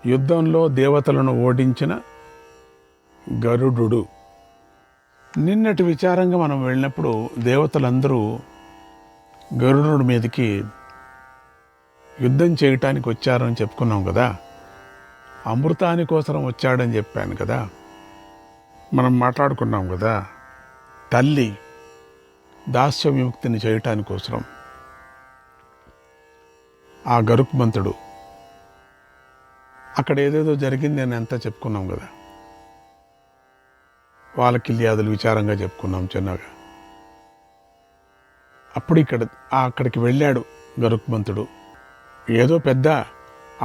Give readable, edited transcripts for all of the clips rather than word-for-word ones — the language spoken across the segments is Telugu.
యుద్ధంలో దేవతలను ఓడించిన గరుడు. నిన్నటి విచారంగా మనం వెళ్ళినప్పుడు దేవతలందరూ గరుడు మీదకి యుద్ధం చేయటానికి వచ్చారని చెప్పుకున్నాం కదా. అమృతాని కోసం వచ్చాడని చెప్పాను కదా. మనం మాట్లాడుకున్నాం కదా, తల్లి దాస్య విముక్తిని చేయటానికి కోసం ఆ గరుత్మంతుడు అక్కడ ఏదేదో జరిగింది అని అంతా చెప్పుకున్నాం కదా. వాళ్ళకిల్యాదులు విచారంగా చెప్పుకున్నాం చిన్నగా. అప్పుడు అక్కడికి వెళ్ళాడు గరుత్మంతుడు. ఏదో పెద్ద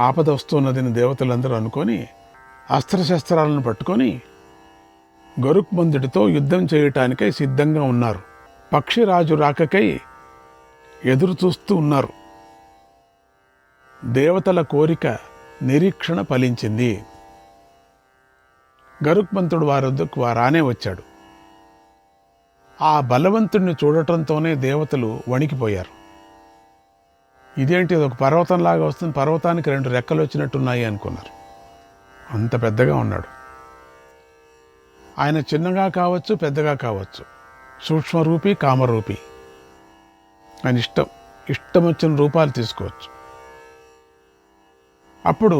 ఆపద వస్తున్నదని దేవతలందరూ అనుకొని అస్త్రశస్త్రాలను పట్టుకొని గరుత్మంతుడితో యుద్ధం చేయటానికై సిద్ధంగా ఉన్నారు. పక్షిరాజు రాకకై ఎదురు చూస్తూ ఉన్నారు. దేవతల కోరిక నిరీక్షణ ఫలించింది. గరుత్మంతుడు వారి వద్దకు రానే వచ్చాడు. ఆ బలవంతుడిని చూడటంతోనే దేవతలు వణికిపోయారు. ఇదేంటి, ఒక పర్వతంలాగా వస్తుంది, పర్వతానికి 2 రెక్కలు వచ్చినట్టున్నాయి అనుకున్నారు. అంత పెద్దగా ఉన్నాడు ఆయన. చిన్నగా కావచ్చు, పెద్దగా కావచ్చు, సూక్ష్మరూపి, కామరూపి. ఆయన ఇష్టం వచ్చిన రూపాలు తీసుకోవచ్చు. అప్పుడు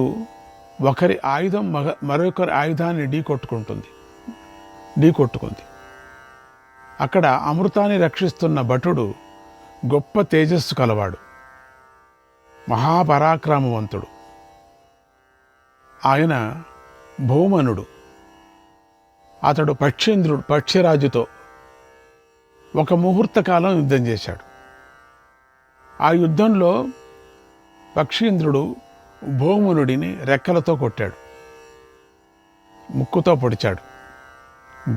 ఒకరి ఆయుధం మరొకరి ఆయుధాన్ని ఢీకొట్టుకుంది. అక్కడ అమృతాన్ని రక్షిస్తున్న భటుడు గొప్ప తేజస్సు కలవాడు, మహాపరాక్రమవంతుడు. ఆయన భౌమనుడు. అతడు పక్షిరాజుతో ఒక ముహూర్త కాలం యుద్ధం చేశాడు. ఆ యుద్ధంలో పక్షీంద్రుడు భౌమనుడిని రెక్కలతో కొట్టాడు, ముక్కుతో పొడిచాడు,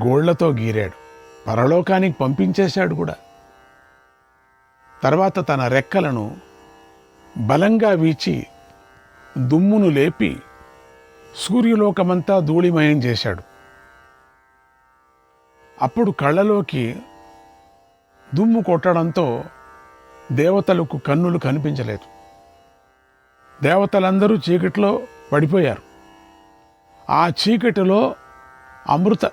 గోళ్లతో గీరాడు, పరలోకానికి పంపించేశాడు కూడా. తర్వాత తన రెక్కలను బలంగా వీచి దుమ్మును లేపి సూర్యలోకమంతా ధూళిమయం చేశాడు. అప్పుడు కళ్ళలోకి దుమ్ము కొట్టడంతో దేవతలకు కన్నులు కనిపించలేదు. దేవతలందరూ చీకటిలో పడిపోయారు. ఆ చీకటిలో అమృత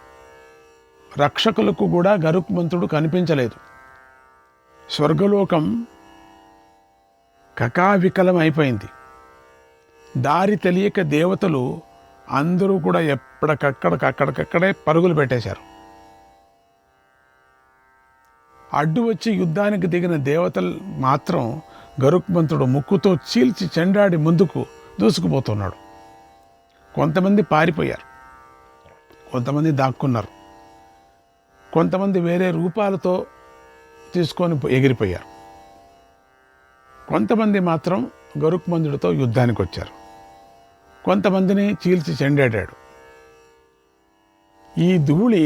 రక్షకులకు కూడా గరుత్మంతుడు కనిపించలేదు. స్వర్గలోకం కకావికలం అయిపోయింది. దారి తెలియక దేవతలు అందరూ కూడా ఎప్పటికక్కడికక్కడే పరుగులు పెట్టేశారు. అడ్డు వచ్చి యుద్ధానికి దిగిన దేవతలు మాత్రం గరుత్మంతుడు ముక్కుతో చీల్చి చెండాడి ముందుకు దూసుకుపోతున్నాడు. కొంతమంది పారిపోయారు, కొంతమంది దాక్కున్నారు, కొంతమంది వేరే రూపాలతో తీసుకొని ఎగిరిపోయారు, కొంతమంది మాత్రం గరుత్మంతుడితో యుద్ధానికి వచ్చారు, కొంతమందిని చీల్చి చెండాడాడు. ఈ ధూళి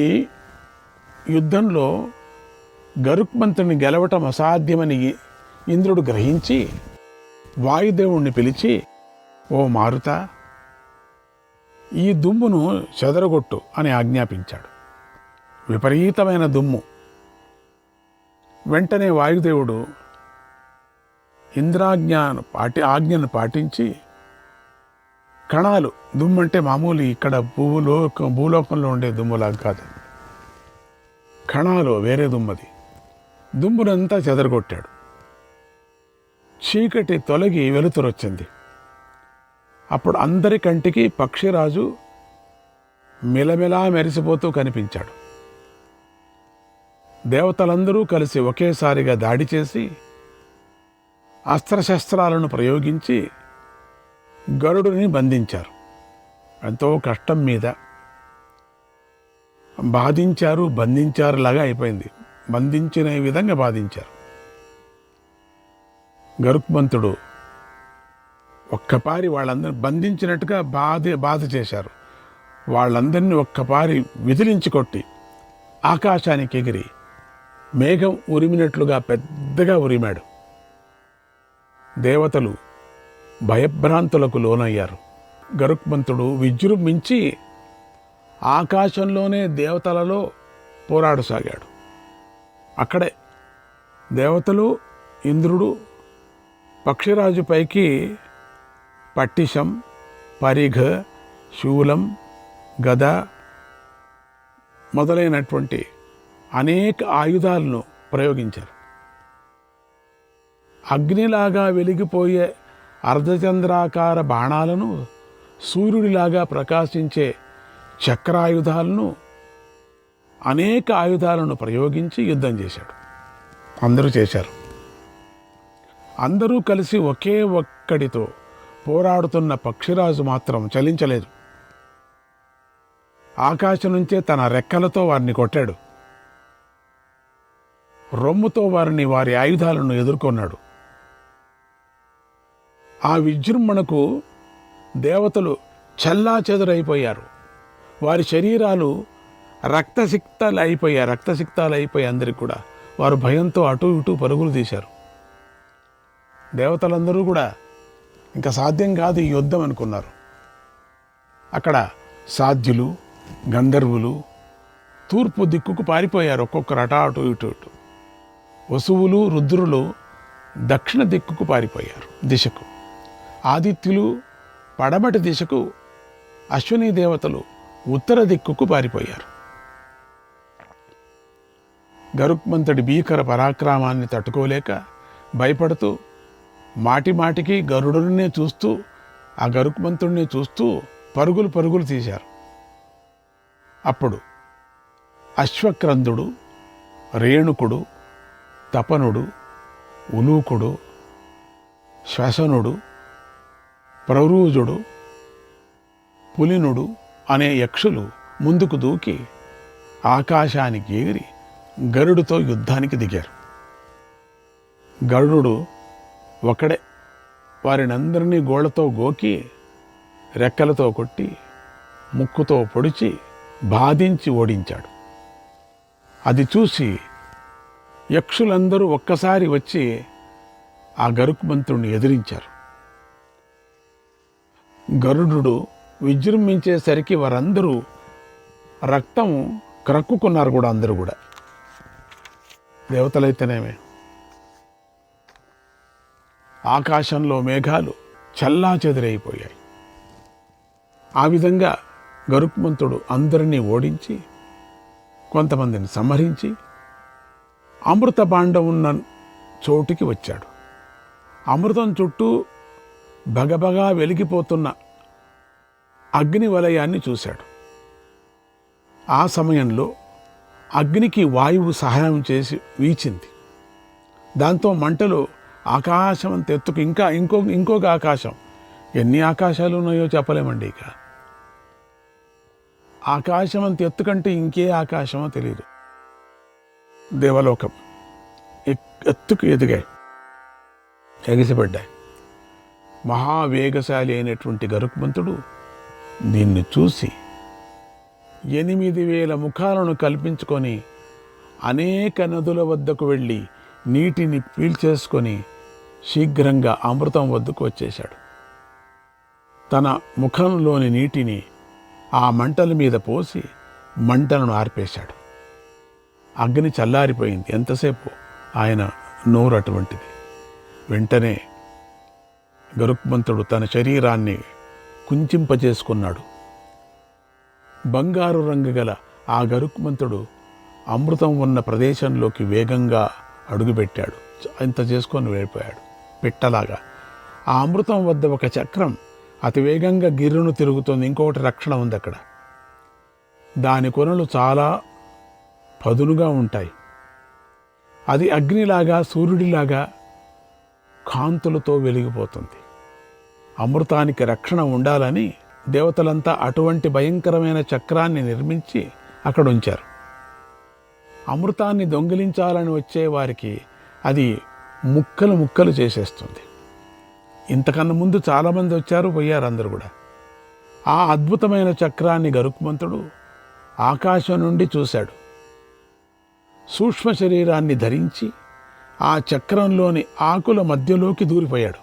యుద్ధంలో గరుత్మంతుడిని గెలవటం అసాధ్యమని ఇంద్రుడు గ్రహించి వాయుదేవుణ్ణి పిలిచి, ఓ మారుత, ఈ దుమ్మును చెదరగొట్టు అని ఆజ్ఞాపించాడు. విపరీతమైన దుమ్ము. వెంటనే వాయుదేవుడు ఆజ్ఞను పాటించి కణాలు, దుమ్మంటే మామూలు ఇక్కడ భూలోకంలో ఉండే దుమ్ములాగా కాదు, కణాలు వేరే దుమ్మది, దుమ్మునంతా చెదరగొట్టాడు. చీకటి తొలగి వెలుతురొచ్చింది. అప్పుడు అందరి కంటికి పక్షిరాజు మిలమిలా మెరిసిపోతూ కనిపించాడు. దేవతలందరూ కలిసి ఒకేసారిగా దాడి చేసి అస్త్రశస్త్రాలను ప్రయోగించి గరుడుని బంధించారు. ఎంతో కష్టం మీద బంధించారు లాగా అయిపోయింది. బంధించిన విధంగా బాధించారు. గరుత్మంతుడు ఒక్కపారి వాళ్ళందరినీ బంధించినట్టుగా బాధ చేశారు. వాళ్ళందరినీ ఒక్కపారి విదిలించి కొట్టి ఆకాశానికి ఎగిరి మేఘం ఉరిమినట్లుగా పెద్దగా ఉరిమాడు. దేవతలు భయభ్రాంతులకు లోనయ్యారు. గరుత్మంతుడు విజృంభించి ఆకాశంలోనే దేవతలలో పోరాడసాగాడు. అక్కడే దేవతలు, ఇంద్రుడు పక్షిరాజు పైకి పట్టిశం, పరిఘ, శూలం, గద మొదలైనటువంటి అనేక ఆయుధాలను ప్రయోగించారు. అగ్నిలాగా వెలిగిపోయే అర్ధచంద్రాకార బాణాలను, సూర్యుడిలాగా ప్రకాశించే చక్రాయుధాలను, అనేక ఆయుధాలను ప్రయోగించి యుద్ధం చేశాడు. అందరూ చేశారు. అందరూ కలిసి ఒకే ఒక్కడితో పోరాడుతున్న పక్షిరాజు మాత్రం చలించలేదు. ఆకాశం నుంచే తన రెక్కలతో వారిని కొట్టాడు. రొమ్ముతో వారి ఆయుధాలను ఎదుర్కొన్నాడు. ఆ విజృంభణకు దేవతలు చెల్లాచెదురైపోయారు. వారి శరీరాలు రక్తసిక్తాలైపోయి అందరికి కూడా వారు భయంతో అటు ఇటు పరుగులు తీశారు. దేవతలందరూ కూడా ఇంకా సాధ్యం కాదు ఈ యుద్ధం అనుకున్నారు. అక్కడ సాధ్యులు, గంధర్వులు తూర్పు దిక్కుకు పారిపోయారు. ఒక్కొక్కరు అటు ఇటు. వసువులు, రుద్రులు దక్షిణ దిక్కుకు పారిపోయారు దిశకు. ఆదిత్యులు పడమటి దిశకు, అశ్విని దేవతలు ఉత్తర దిక్కుకు పారిపోయారు. గరుత్మంతుడి భీకర పరాక్రమాన్ని తట్టుకోలేక భయపడుతూ మాటిమాటికి గరుడునే చూస్తూ, ఆ గరుత్మంతుడిని చూస్తూ పరుగులు తీశారు. అప్పుడు అశ్వక్రందుడు, రేణుకుడు, తపనుడు, ఉలూకుడు, శ్వసనుడు, ప్రవృజుడు, పులినుడు అనే యక్షులు ముందుకు దూకి ఆకాశానికి ఎగిరి గరుడుతో యుద్ధానికి దిగారు. గరుడు ఒకడే వారినందరినీ గోళ్లతో గోకి, రెక్కలతో కొట్టి, ముక్కుతో పొడిచి, బాధించి ఓడించాడు. అది చూసి యక్షులందరూ ఒక్కసారి వచ్చి ఆ గరుత్మంతుడిని ఎదిరించారు. గరుడు విజృంభించేసరికి వారందరూ రక్తం క్రక్కుకున్నారు కూడా. అందరూ కూడా దేవతలైతేనేమే. ఆకాశంలో మేఘాలు చెల్లాచెదురైపోయాయి. ఆ విధంగా గరుత్మంతుడు అందరినీ ఓడించి, కొంతమందిని సంహరించి అమృత భాండం ఉన్న చోటికి వచ్చాడు. అమృతం చుట్టూ బగబగా వెలిగిపోతున్న అగ్ని వలయాన్ని చూశాడు. ఆ సమయంలో అగ్నికి వాయువు సహాయం చేసి వీచింది. దాంతో మంటలు ఆకాశం అంత ఎత్తుకు, ఇంకొక ఆకాశం, ఎన్ని ఆకాశాలు ఉన్నాయో చెప్పలేమండి. ఇక ఆకాశం అంత ఎత్తు కంటే ఇంకే ఆకాశమో తెలియదు. దేవలోకం ఎత్తుకు ఎదిగాయి, ఎగిసిపడ్డాయి. మహావేగశాలి అయినటువంటి గరుత్మంతుడు దీన్ని చూసి 8,000 ముఖాలను కల్పించుకొని అనేక నదుల వద్దకు వెళ్ళి నీటిని పీల్చేసుకొని శీఘ్రంగా అమృతం వద్దకు వచ్చేశాడు. తన ముఖంలోని నీటిని ఆ మంటల మీద పోసి మంటలను ఆర్పేశాడు. అగ్ని చల్లారిపోయింది. ఎంతసేపు ఆయన నోరు అటువంటిది. వెంటనే గరుత్మంతుడు తన శరీరాన్ని కుంచింపజేసుకున్నాడు. బంగారు రంగు గల ఆ గరుత్మంతుడు అమృతం ఉన్న ప్రదేశంలోకి వేగంగా అడుగుపెట్టాడు. ఇంత చేసుకొని వెళ్ళిపోయాడు పిట్టలాగా. ఆ అమృతం వద్ద ఒక చక్రం అతి వేగంగా గిర్రును తిరుగుతోంది. ఇంకొకటి రక్షణ ఉంది అక్కడ. దాని కొనలు చాలా పదునుగా ఉంటాయి. అది అగ్నిలాగా, సూర్యుడిలాగా కాంతులతో వెలిగిపోతుంది. అమృతానికి రక్షణ ఉండాలని దేవతలంతా అటువంటి భయంకరమైన చక్రాన్ని నిర్మించి అక్కడ ఉంచారు. అమృతాన్ని దొంగిలించాలని వచ్చే వారికి అది ముక్కలు ముక్కలు చేసేస్తుంది. ఇంతకన్నా ముందు చాలామంది వచ్చారు, పోయారు అందరూ కూడా. ఆ అద్భుతమైన చక్రాన్ని గరుత్మంతుడు ఆకాశం నుండి చూశాడు. సూక్ష్మ శరీరాన్ని ధరించి ఆ చక్రంలోని ఆకుల మధ్యలోకి దూరిపోయాడు.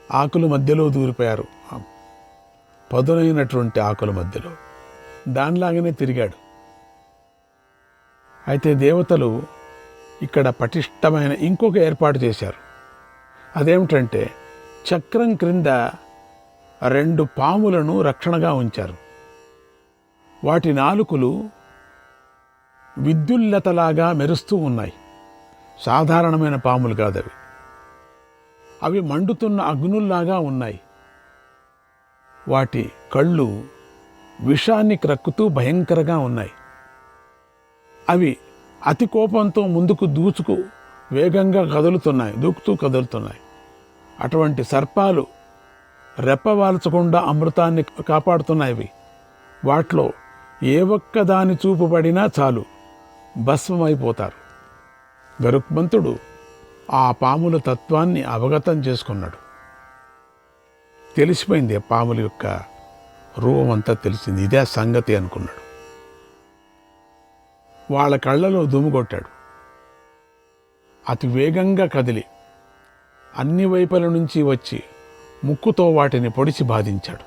ఆకుల మధ్యలో దూరిపోయారు, పదునైనటువంటి ఆకుల మధ్యలో. దానిలాగానే తిరిగాడు. అయితే దేవతలు ఇక్కడ పటిష్టమైన ఇంకొక ఏర్పాటు చేశారు. అదేమిటంటే చక్రం క్రింద 2 పాములను రక్షణగా ఉంచారు. వాటి నాలుకలు విద్యుల్లతలాగా మెరుస్తూ ఉన్నాయి. సాధారణమైన పాములు కాదవి. అవి మండుతున్న అగ్నుల్లాగా ఉన్నాయి. వాటి కళ్ళు విషాన్ని క్రక్కుతూ భయంకరంగా ఉన్నాయి. అవి అతి కోపంతో ముందుకు వేగంగా దూకుతూ కదులుతున్నాయి. అటువంటి సర్పాలు రెప్పవాల్చకుండా అమృతాన్ని కాపాడుతున్నాయి. వాటిలో ఏ ఒక్కదాని చూపు పడినా చాలు భస్మమైపోతారు. గరుత్మంతుడు ఆ పాముల తత్వాన్ని అవగతం చేసుకున్నాడు. తెలిసిపోయింది, పాముల యొక్క రూపం అంతా తెలిసింది. ఇదే సంగతి అనుకున్నాడు. వాళ్ళ కళ్ళలో దుమ్ము కొట్టాడు. అతి వేగంగా కదిలి అన్ని వైపుల నుంచి వచ్చి ముక్కుతో వాటిని పొడిచి బాధించాడు.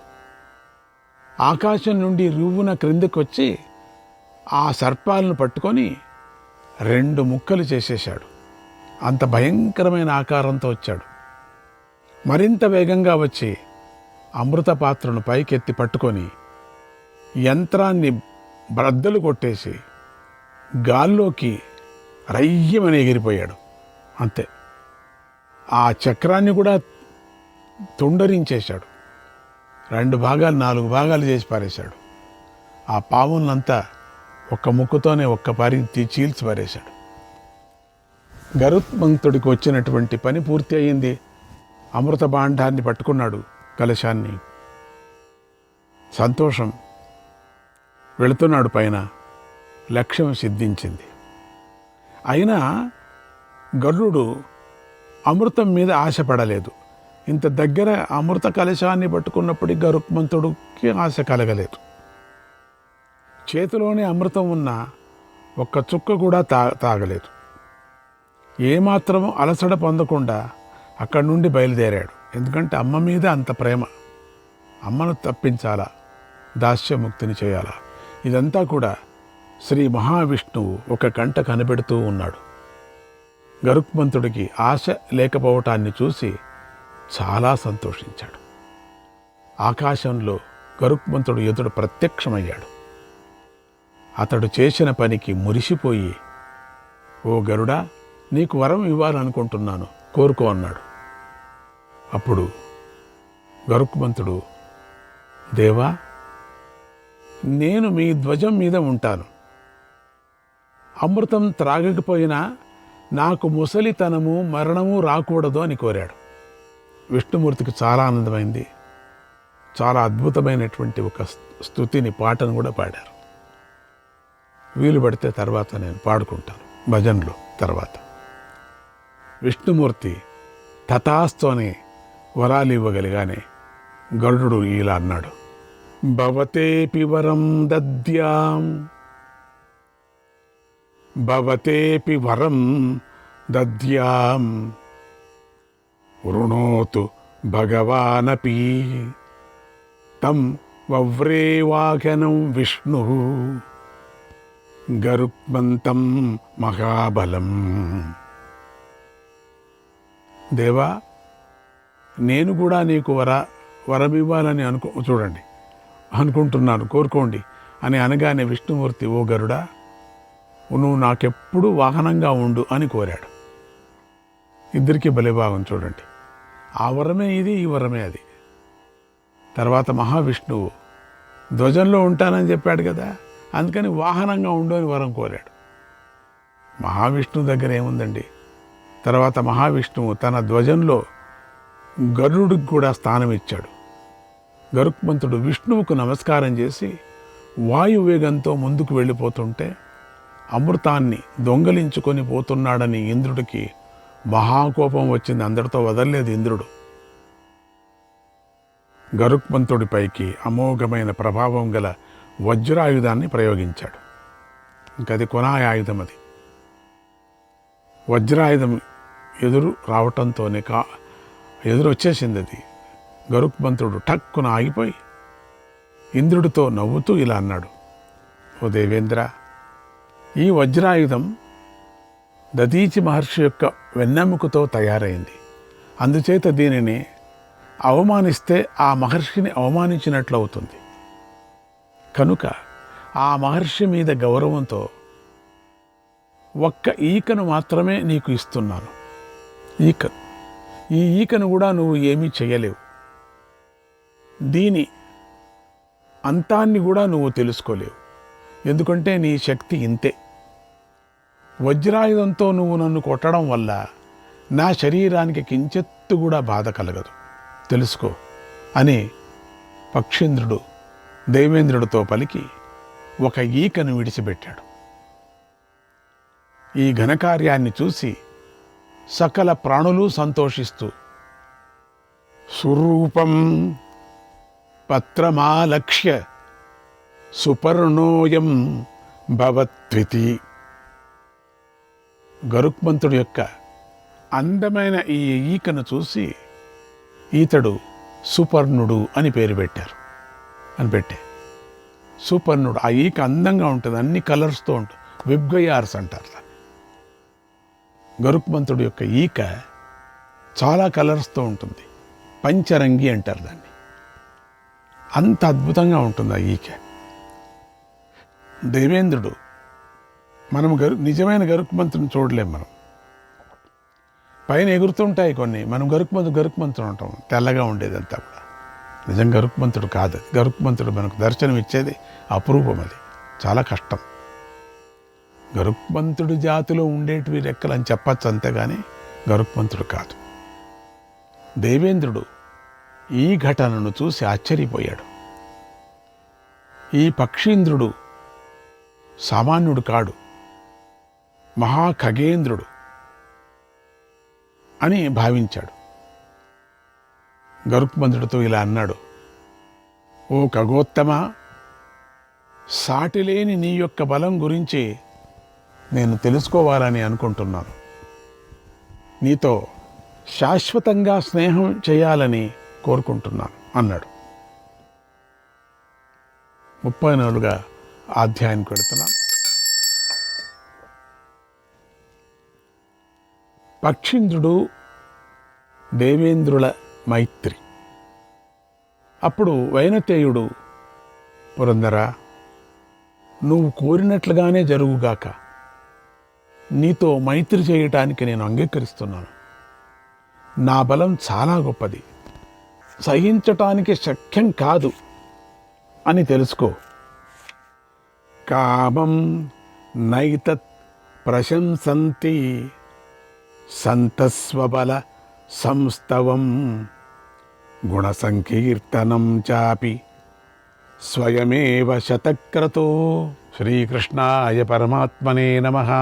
ఆకాశం నుండి రువ్వున క్రిందకొచ్చి ఆ సర్పాలను పట్టుకొని 2 ముక్కలు చేసేశాడు. అంత భయంకరమైన ఆకారంతో వచ్చాడు. మరింత వేగంగా వచ్చి అమృత పాత్రను పైకెత్తి పట్టుకొని యంత్రాన్ని బ్రద్దలు కొట్టేసి గాల్లోకి రయ్యమని ఎగిరిపోయాడు. అంతే. ఆ చక్రాన్ని కూడా తుండరించేశాడు. 2 భాగాలు 4 భాగాలు చేసి పారేశాడు. ఆ పాములంతా ఒక్క ముక్కుతోనే ఒక్క పారి చీల్చి పారేశాడు. గరుత్మంతుడికి వచ్చినటువంటి పని పూర్తి అయింది. అమృత భాండాన్ని పట్టుకున్నాడు, కలశాన్ని. సంతోషం. వెళుతున్నాడు పైన. లక్ష్యం సిద్ధించింది. అయినా గరుడు అమృతం మీద ఆశపడలేదు. ఇంత దగ్గర అమృత కలశాన్ని పట్టుకున్నప్పటికీ గరుత్మంతుడికి ఆశ కలగలేదు. చేతిలోనే అమృతం ఉన్న ఒక్క చుక్క కూడా తాగలేదు. ఏమాత్రము అలసట పొందకుండా అక్కడి నుండి బయలుదేరాడు. ఎందుకంటే అమ్మ మీద అంత ప్రేమ. అమ్మను తప్పించాలా, దాస్యముక్తిని చేయాలా, ఇదంతా కూడా శ్రీ మహావిష్ణువు ఒక కంట కనిపెడుతూ ఉన్నాడు. గరుత్మంతుడికి ఆశ లేకపోవటాన్ని చూసి చాలా సంతోషించాడు. ఆకాశంలో గరుత్మంతుడు ఎదుడు ప్రత్యక్షమయ్యాడు. అతడు చేసిన పనికి మురిసిపోయి, ఓ గరుడా, నీకు వరం ఇవ్వాలనుకుంటున్నాను, కోరుకో అన్నాడు. అప్పుడు గరుత్మంతుడు, దేవా, నేను మీ ధ్వజం మీద ఉంటాను. అమృతం త్రాగకపోయినా నాకు ముసలితనము మరణము రాకూడదు అని కోరాడు. విష్ణుమూర్తికి చాలా ఆనందమైంది. చాలా అద్భుతమైనటువంటి ఒక స్తుతిని, పాటను కూడా పాడారు. వీలు పడితే తర్వాత నేను పాడుకుంటాను భజనలో తర్వాత. విష్ణుమూర్తి తథాస్తోనే వరాలు ఇవ్వగలిగానే గరుడు ఇలా అన్నాడు, భవతేపి వరం దద్యాం, భవతేపి వరం దద్యాం, వృణోతు భగవానపి తం వవ్రేవాఘనం విష్ణు గరుత్మంతం మహాబలం. దేవా, నేను కూడా నీకు వరమివ్వాలని అనుకుంటున్నాను, కోరుకోండి అని అనగానే విష్ణుమూర్తి, ఓ గరుడా, నువ్వు నాకెప్పుడు వాహనంగా ఉండు అని కోరాడు. ఇద్దరికీ బలిభాగం చూడండి. ఆ వరమే ఇది, ఈ వరమే అది. తర్వాత మహావిష్ణువు ధ్వజంలో ఉంటానని చెప్పాడు కదా, అందుకని వాహనంగా ఉండు అని వరం కోరాడు. మహావిష్ణువు దగ్గర ఏముందండి. తర్వాత మహావిష్ణువు తన ధ్వజంలో గరుడుకి కూడా స్థానం ఇచ్చాడు. గరుత్మంతుడు విష్ణువుకు నమస్కారం చేసి వాయువేగంతో ముందుకు వెళ్ళిపోతుంటే అమృతాన్ని దొంగలించుకొని పోతున్నాడని ఇంద్రుడికి మహాకోపం వచ్చింది. అందరితో వదలలేదు ఇంద్రుడు. గరుత్మంతుడిపైకి అమోఘమైన ప్రభావం గల వజ్రాయుధాన్ని ప్రయోగించాడు. ఇంకది కొనాయి ఆయుధం. అది వజ్రాయుధం ఎదురు రావటంతోనే ఎదురు వచ్చేసింది. అది గరుత్మంతుడు ఠక్కున ఆగిపోయి ఇంద్రుడితో నవ్వుతూ ఇలా అన్నాడు, ఓ దేవేంద్ర, ఈ వజ్రాయుధం దదీచి మహర్షి యొక్క వెన్నెముకతో తయారైంది. అందుచేత దీనిని అవమానిస్తే ఆ మహర్షిని అవమానించినట్లు అవుతుంది. కనుక ఆ మహర్షి మీద గౌరవంతో ఒక్క ఈకను మాత్రమే నీకు ఇస్తున్నాను. ఈ ఈకను కూడా నువ్వు ఏమీ చేయలేవు. దీని అంతాన్ని కూడా నువ్వు తెలుసుకోలేవు. ఎందుకంటే నీ శక్తి ఇంతే. వజ్రాయుధంతో నువ్వు నన్ను కొట్టడం వల్ల నా శరీరానికి కించెత్తు కూడా బాధ కలగదు, తెలుసుకో అని పక్షీంద్రుడు దేవేంద్రుడితో పలికి ఒక ఈకను విడిచిపెట్టాడు. ఈ ఘనకార్యాన్ని చూసి సకల ప్రాణులు సంతోషిస్తూ సురూపం పత్రమాలక్ష్య సుపర్ణోయం భవత్వితి. గరుత్మంతుడి యొక్క అందమైన ఈ ఈకను చూసి ఈతడు సుపర్ణుడు అని పేరు పెట్టారు. సుపర్ణుడు. ఆ ఈక అందంగా ఉంటుంది, అన్ని కలర్స్తో ఉంటుంది. విబ్గయార్స్ అంటారు దాన్ని. గరుత్మంతుడి యొక్క ఈక చాలా కలర్స్తో ఉంటుంది. పంచరంగి అంటారు దాన్ని. అంత అద్భుతంగా ఉంటుంది ఆ ఈక. దేవేంద్రుడు మనం నిజమైన గరుత్మంతుని చూడలేం. మనం పైన ఎగురుతుంటాయి కొన్ని, మనం గరుత్మంతుడు ఉంటాం, తెల్లగా ఉండేదంతా కూడా. నిజం గరుత్మంతుడు కాదు. గరుత్మంతుడు మనకు దర్శనం ఇచ్చేది అపురూపం, అది చాలా కష్టం. గరుత్మంతుడి జాతిలో ఉండేటివి రెక్కలు అని చెప్పచ్చు, అంతేగాని గరుత్మంతుడు కాదు. దేవేంద్రుడు ఈ ఘటనను చూసి ఆశ్చర్యపోయాడు. ఈ పక్షీంద్రుడు సామాన్యుడు కాడు, మహాఖగేంద్రుడు అని భావించాడు. గరుత్మంతుడితో ఇలా అన్నాడు, ఓ ఖగోత్తమ, సాటిలేని నీ యొక్క బలం గురించి నేను తెలుసుకోవాలని అనుకుంటున్నాను. నీతో శాశ్వతంగా స్నేహం చేయాలని కోరుకుంటున్నాను అన్నాడు. 34వ అధ్యాయానికి వెళుతున్నాం. పక్షీంద్రుడు దేవేంద్రుల మైత్రి. అప్పుడు వైనతేయుడు, పురందర, నువ్వు కోరినట్లుగానే జరుగుగాక. నీతో మైత్రి చేయటానికి నేను అంగీకరిస్తున్నాను. నా బలం చాలా గొప్పది, సహించటానికి శక్యం కాదు అని తెలుసుకో. కామం నైతత్ ప్రశంసంతి సంతస్వబల సంస్తవం గుణసంకీర్తనం చాపి స్వయమేవ శతక్రతో. శ్రీకృష్ణాయ పరమాత్మనే నమః.